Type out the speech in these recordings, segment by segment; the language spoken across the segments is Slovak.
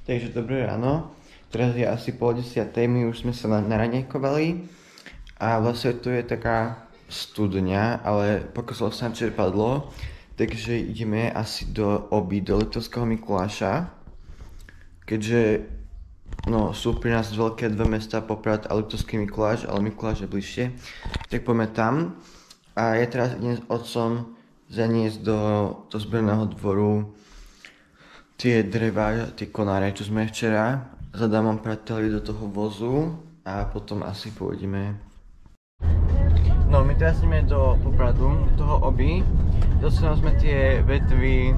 Takže dobré ráno. Teraz je asi 9:30, my už sme sa naranejkovali a vlastne tu je taká studňa, ale pokazalo sa čerpadlo, takže ideme asi do Liptovského Mikuláša. Keďže sú pri nás veľké dve mesta, Poprad a Liptovský Mikuláš, ale Mikuláš je bližšie, tak poďme tam. A ja teraz idem s otcom zaniesť do zberného dvoru tie dreva, tie konáre, čo sme včera s Adamom pratali do toho vozu a potom asi pôjdeme. No, my teraz ideme do Popradu, do toho Oby. Dostaneme sme tie vetvy,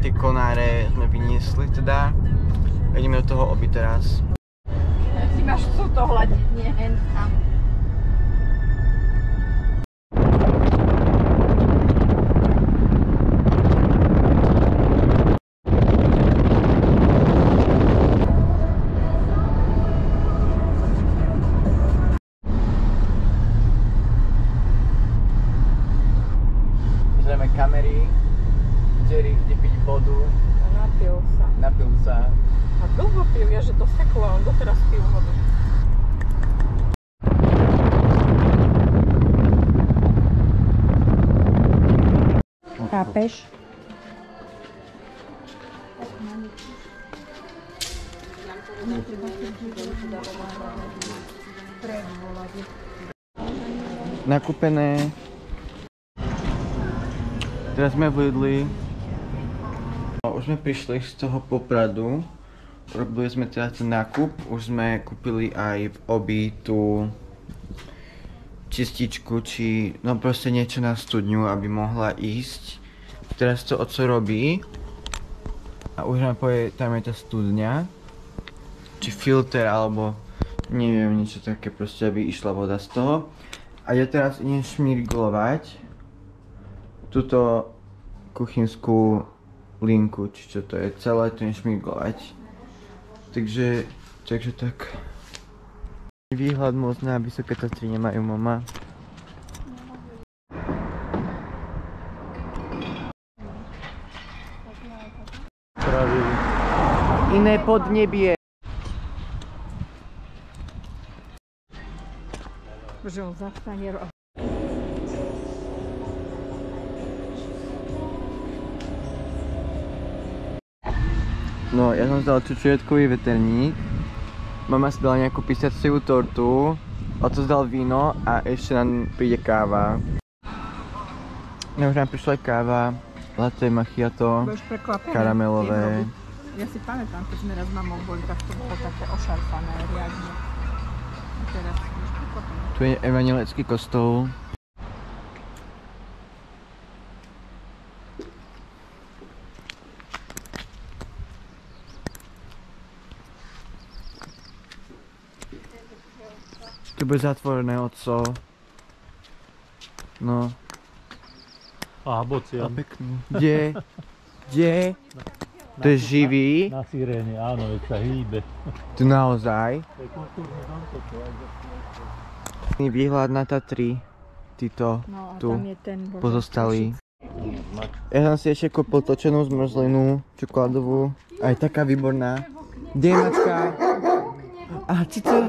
tie konáre sme vyniesli teda. Ideme do toho Oby teraz. Ty máš to hľadiť, nie hen tam. Zrieme kamery, Jerry ide piť vodu. Napil sa. A dlho pil, že to steklo, on doteraz pil vodu. Chápeš? Nakúpené. Teraz sme v Lidli. Už sme prišli z toho Popradu. Robili sme teda ten nákup. Už sme kúpili aj v Obi tú čističku, či proste niečo na studňu, aby mohla ísť. Teraz to oco robí. A už nám povie, tam je tá studňa. Či filter, alebo neviem, niečo také proste, aby išla voda z toho. A ja teraz idem šmirglovať túto kuchynskú linku, či čo to je, celé to idem šmirglovať. Takže tak. Výhľad moc na Vysoké Tatry nemajú, mama. Iné podnebie. Že on zastane. No, ja som dal čučoriedkový veterník. Mama si dala nejakú písaciu tortu. Oco dal víno a ešte nám príde káva. No, už nám prišla káva, latte macchiato, karamelové. Ja si pamätám, keď sme raz s mamou boli, tak to bolo také ošarpané riadne. A teraz už prekvapené. Tu je evanjelický kostol. Tu bude zatvorené, otco. No. Aha, bocian. A pekný. Kde? To je živý. Na siréne, áno, veď sa hýbe. Tu naozaj. To je kultúrne domko. Výhľad na Tatry. Títo tu pozostali. Ja som si ešte kúpil točenú zmrzlinu, čokoládovú. Aj taká výborná. Kde je mačka? Aha, Cica.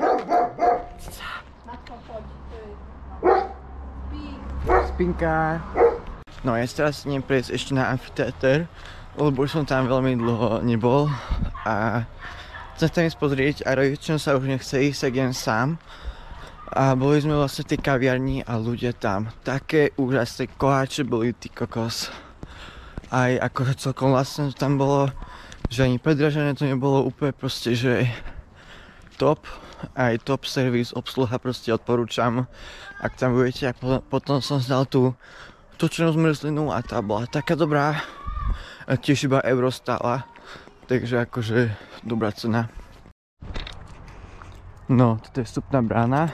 Spinka. No ja si teraz idem prejsť ešte na amfiteáter, lebo už som tam veľmi dlho nebol a chcem tam ísť pozrieť a rodičom sa už nechce ísť, tak idem sám. A boli sme vlastne v tej kaviarni a ľudia tam také úžasné koláče boli, ty kokos. Aj akože celkom vlastne tam bolo, že ani predražené to nebolo úplne proste, že top. Aj top servis, obsluha proste odporúčam, ak tam budete. A potom som zdal tú točenú zmrzlinu a tá bola taká dobrá. A tiež iba euro stála, takže akože dobrá cena. No, toto je vstupná brána,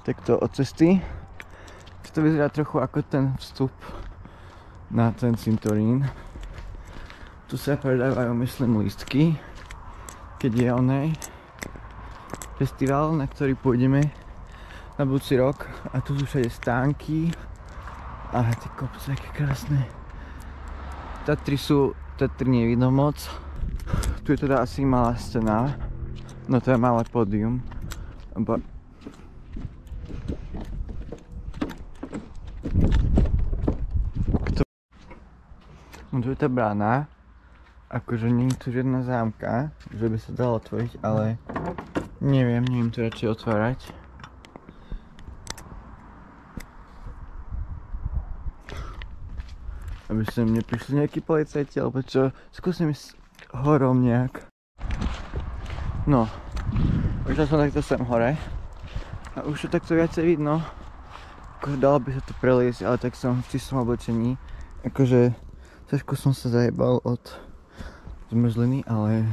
takto od cesty. To vyzerá trochu ako ten vstup na ten cintorín. Tu sa predávajú, myslím, lístky, keď je onej festival, na ktorý pôjdeme na budúci rok. A tu sú všade stánky. A tie kopce, aké krásne. Tatry nevidno moc. Tu je teda asi malá scéna. No to je malé pódium. No tu je tá brána. Akože nie je tu žiadna zámka, že by sa dalo otvoriť, ale neviem to radšej otvárať. Aby sem neprišli nejakí policajti, alebo čo. Skúsim ísť horom nejak. No, už som takto sem hore. A už to takto viacej vidno. Akože dalo by sa to preliesť, ale tak som v čistom oblečení. Akože trošku som sa zajebal od zmrzliny, ale...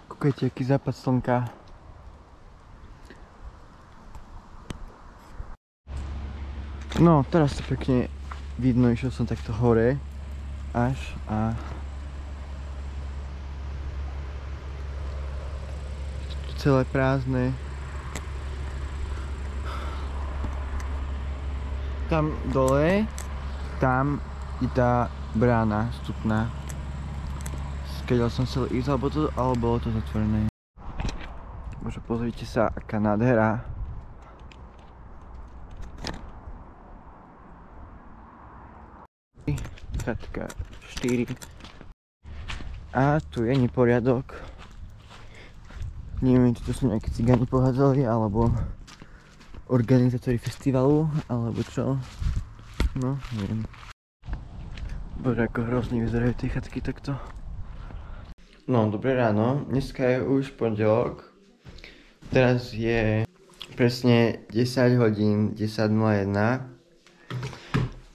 Kúkajte, aký západ slnka. No, teraz to pekne vidno, išiel som takto hore. Až a... celé prázdne. Tam dole, tam je tá brána vstupná. Keď som chcel ísť, alebo bolo to zatvorené. Bože, pozrite sa, aká nádhera. Chatka 4. A tu je neporiadok. Neviem, či to sú nejaké cigáni pohádzali, alebo organizátori festivalu, alebo čo. No, neviem. Bože, ako hrozne vyzerajú tie chatky takto. No, dobré ráno. Dneska je už pondelok. Teraz je presne 10 hodín 10:01.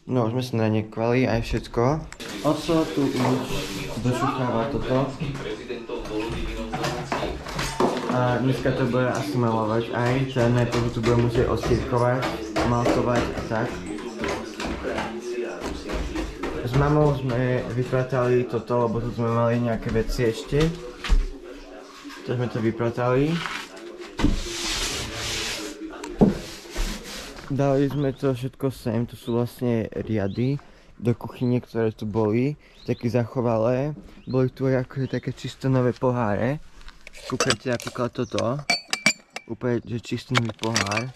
No, už sme sa naniekovali aj všetko. Oco tu už došucháva toto. A dneska to bude asi malovať aj, teda najprv tu budem musieť odstierkovať, maltovať a tak. S mamou sme vypratali toto, lebo tu sme mali nejaké veci ešte. Tak sme to vypratali. Dali sme to všetko sem, tu sú vlastne riady do kuchyne, ktoré tu boli, také zachovalé. Boli tu aj akože také čisto nové poháre. Kúkajte napríklad toto, úplne že čistý nový pohár,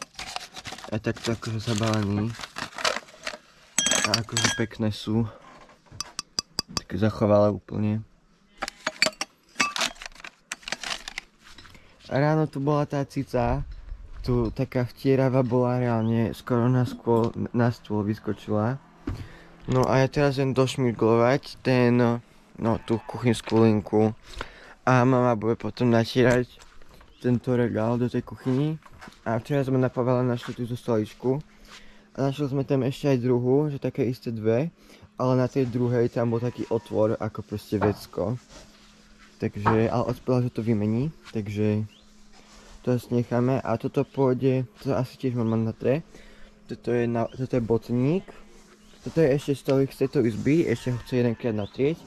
aj takto akože zabalený a akože pekné sú, také zachovalé úplne. A ráno tu bola tá cica, tu taká vtierava bola reálne, skoro na stôl vyskočila. No a ja teraz idem došmirglovať tú kuchynskú linku. A mama bude potom natírať tento regál do tej kuchyni. A včera sme na Pavele našli túto stoličku. A našli sme tam ešte aj druhú, že také isté dve. Ale na tej druhej tam bol taký otvor, ako proste vecko. Takže, ale odspela, že to vymení. Takže to asi necháme. A toto pôjde, to asi tiež mama natre. Toto je botník. Toto je ešte stolik z tejto izby, ešte ho chce jedenkrát natrieť.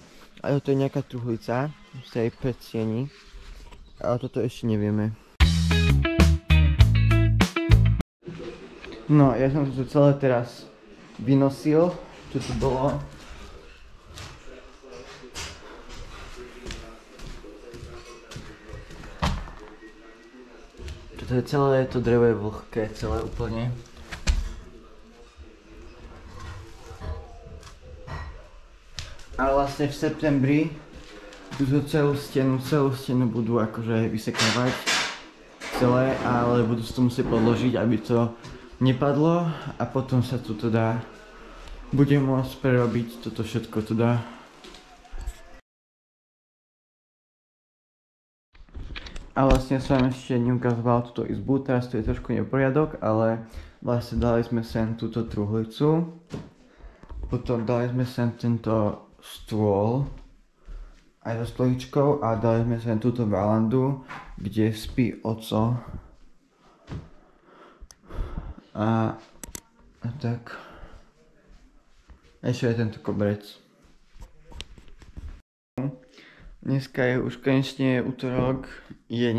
A toto je nejaká truhlica z tej predsieni. Ale toto ešte nevieme. No, ja som to celé teraz vynosil, čo tu bolo. Toto je celé, to drevo je vlhké, celé úplne. A vlastne v septembri túto celú stenu budú akože vysekávať celé, ale budú si to musieť podložiť, aby to nepadlo a potom sa tu teda bude môcť prerobiť toto všetko teda. A vlastne som ešte neukazoval túto izbu, teraz to je trošku neporiadok, ale vlastne dali sme sem túto truhlicu. Potom dali sme sem tento stôl aj so stoličkou a dali sme sem túto valandu, kde spí oco. A tak. Ešte je tento koberec. Dneska je už konečne utorok, je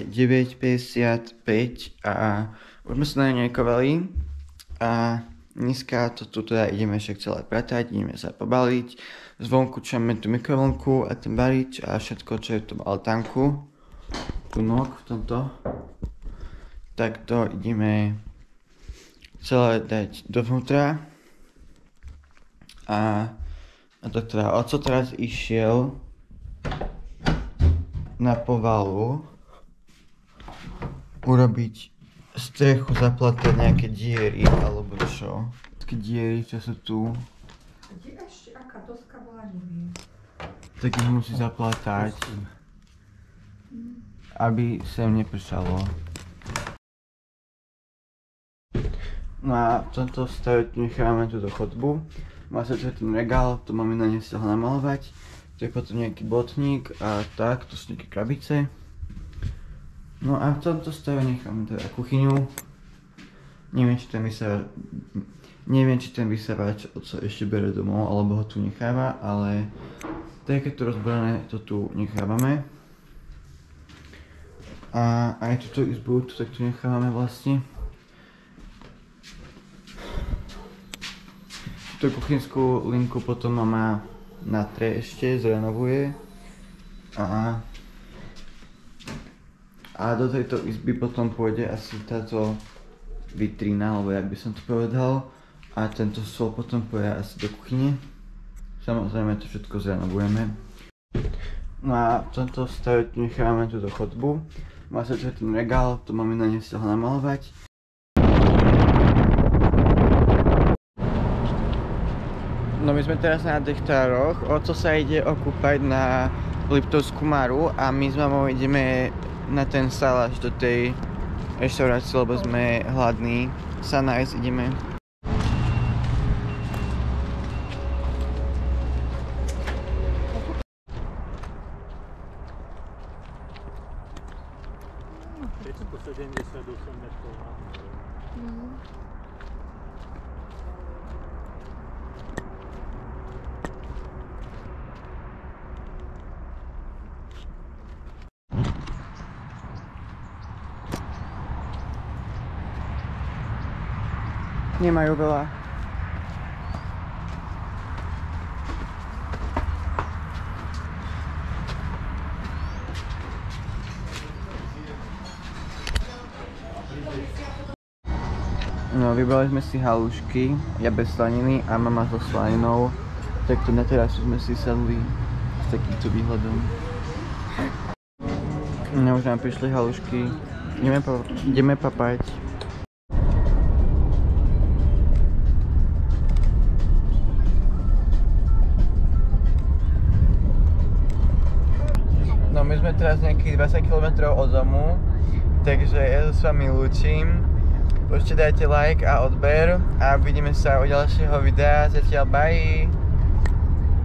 9:55 a už sme sa naniekovali a dneska to tu teda ideme však celé pratať, ideme sa pobaliť. Zvonku čo máme tú mikrovlnku a ten balič a všetko, čo je v tom altánku. Tu nok v tomto. Tak to ideme celé dať dovnútra. A to teda oco teraz išiel na povalu urobiť strechu, zaplatať nejaké diery alebo čo. Také diery, čo sú tu. Kde ešte aká doska bola, neviem. Tak ich musí zaplatať, aby sem nepršalo. No a v tomto stave tu nechávame túto chodbu. Má sa tu ten regál, to mamina nestihla namalovať. Tu je potom nejaký botník a tak, to sú nejaké krabice. No a v tomto stave necháme teda kuchyňu. Neviem, či ten vysávač oco ešte bere domov, alebo ho tu necháva, ale tak keď to rozborené, to tu nechávame. A aj túto izbu tu takto nechávame vlastne. Túto kuchynskú linku potom mama natre ešte, zrenovuje. A do tejto izby potom pôjde asi táto vitrína, alebo jak by som to povedal. A tento stôl potom pôjde asi do kuchyne. Samozrejme to všetko zrenovujeme. No a v tomto stave tu nechávame túto chodbu. Má sa tu ten regál, to mamina nestihla namalovať. No my sme teraz na Dechtároch, oco sa ide okúpať na Liptovskú Maru a my s mamou ideme na ten saláš do tej reštaurácie, lebo sme hladní. Sa nájsť ideme. Je to 78 metrov. Nemajú veľa. No, vybrali sme si halušky, ja bez slaniny a mama so slaninou. Takto na terasu sme si sadli s takýmto výhľadom. No, už nám prišli halušky. Ideme papať. No my sme teraz nejakých 20 km od domu, takže ja sa s vami lúčim. Určite dajte like a odber a vidíme sa u ďalšieho videa. Zatiaľ bye!